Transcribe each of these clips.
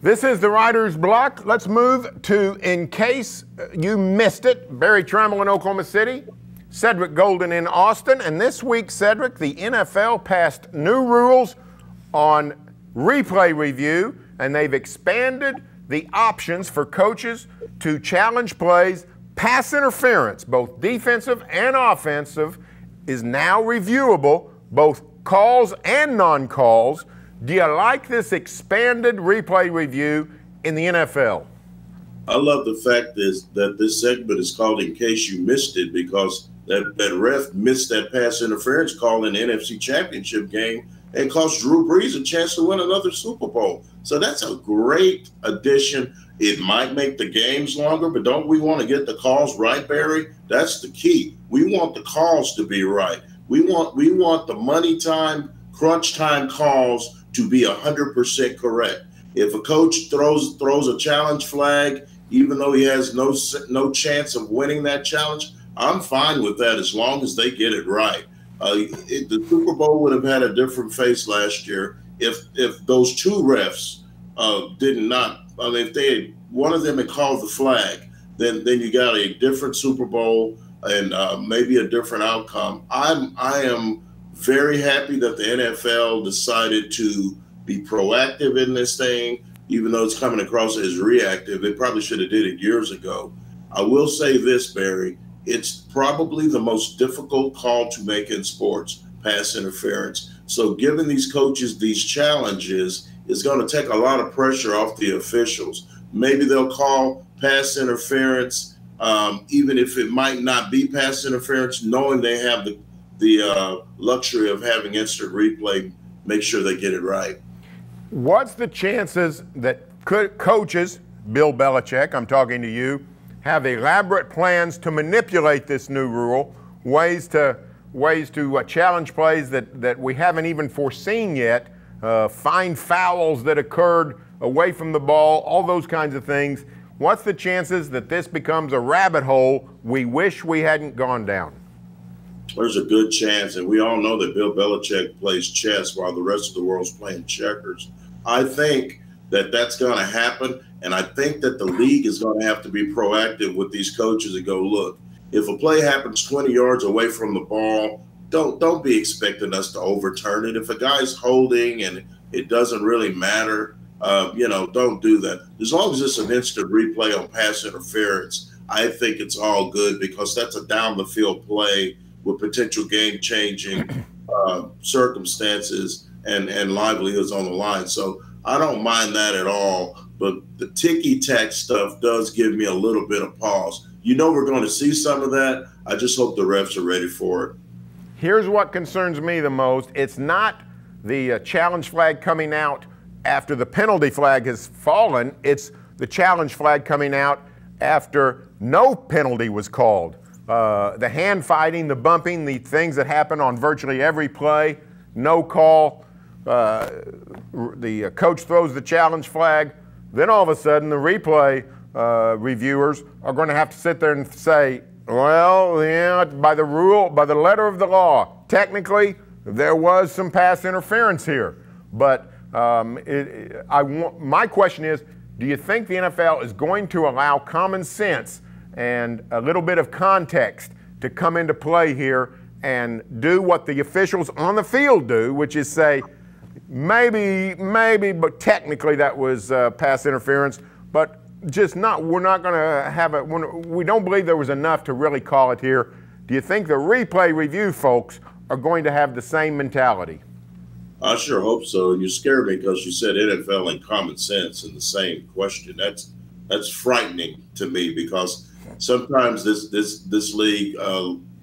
This is the Writer's Block. Let's move to, in case you missed it, Barry Tramel in Oklahoma City, Cedric Golden in Austin. And this week, Cedric, the NFL passed new rules on replay review, and they've expanded the options for coaches to challenge plays. Pass interference, both defensive and offensive, is now reviewable, both calls and non-calls. Do you like this expanded replay review in the NFL? I love the fact that this segment is called In Case You Missed It, because that ref missed that pass interference call in the NFC Championship game and cost Drew Brees a chance to win another Super Bowl. So that's a great addition. It might make the games longer, but don't we want to get the calls right, Barry? That's the key. We want the calls to be right. We want the money time, crunch time calls to be 100% correct. If a coach throws a challenge flag, even though he has no chance of winning that challenge, I'm fine with that as long as they get it right. The Super Bowl would have had a different face last year if those two refs if one of them had called the flag, then you got a different Super Bowl and maybe a different outcome. I am very happy that the NFL decided to be proactive in this thing, even though it's coming across as reactive. They probably should have did it years ago. I will say this, Barry, it's probably the most difficult call to make in sports, pass interference. So giving these coaches these challenges is going to take a lot of pressure off the officials. Maybe they'll call pass interference, even if it might not be pass interference, knowing they have the luxury of having instant replay, make sure they get it right. What's the chances that coaches, Bill Belichick, I'm talking to you, have elaborate plans to manipulate this new rule, ways to challenge plays that we haven't even foreseen yet, find fouls that occurred away from the ball, all those kinds of things? What's the chances that this becomes a rabbit hole we wish we hadn't gone down? There's a good chance, and we all know that Bill Belichick plays chess while the rest of the world's playing checkers. I think that that's going to happen, and I think that the league is going to have to be proactive with these coaches and go, look, if a play happens 20 yards away from the ball, don't be expecting us to overturn it. If a guy's holding and it doesn't really matter, don't do that. As long as it's an instant replay on pass interference, I think it's all good, because that's a down the field play with potential game-changing circumstances and livelihoods on the line. So I don't mind that at all. But the ticky-tack stuff does give me a little bit of pause. We're going to see some of that. I just hope the refs are ready for it. Here's what concerns me the most. It's not the challenge flag coming out after the penalty flag has fallen. It's the challenge flag coming out after no penalty was called. The hand fighting, the bumping, the things that happen on virtually every play, no call. The coach throws the challenge flag. Then all of a sudden, the replay reviewers are going to have to sit there and say, well, yeah, by the letter of the law, technically, there was some pass interference here. But my question is, do you think the NFL is going to allow common sense and a little bit of context to come into play here and do what the officials on the field do, which is say, maybe, but technically that was pass interference, but we're not going to have it. We don't believe there was enough to really call it here. Do you think the replay review folks are going to have the same mentality? I sure hope so. And you scared me because you said NFL and common sense in the same question. That's frightening to me, because sometimes this league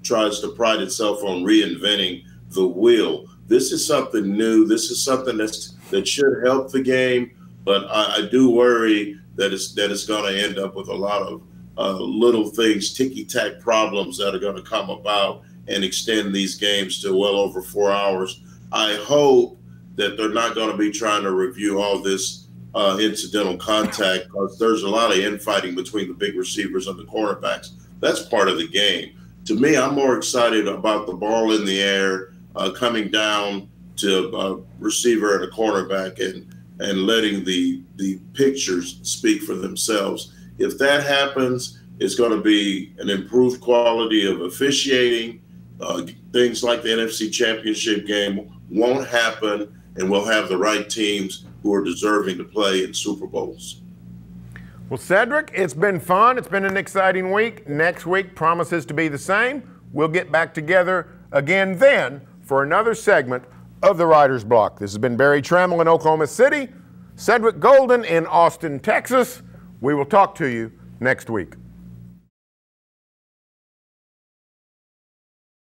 tries to pride itself on reinventing the wheel. This is something new. This is something that should help the game, but I do worry that it's going to end up with a lot of little things, ticky-tack problems that are going to come about and extend these games to well over 4 hours. I hope that they're not going to be trying to review all this incidental contact, because there's a lot of infighting between the big receivers and the cornerbacks. That's part of the game. To me, I'm more excited about the ball in the air coming down to a receiver and a cornerback, and letting the pictures speak for themselves. If that happens, it's going to be an improved quality of officiating. Things like the NFC Championship game won't happen, and we'll have the right teams who are deserving to play in Super Bowls. Well, Cedric, it's been fun. It's been an exciting week. Next week promises to be the same. We'll get back together again then for another segment of the Writer's Block. This has been Barry Tramel in Oklahoma City, Cedric Golden in Austin, Texas. We will talk to you next week.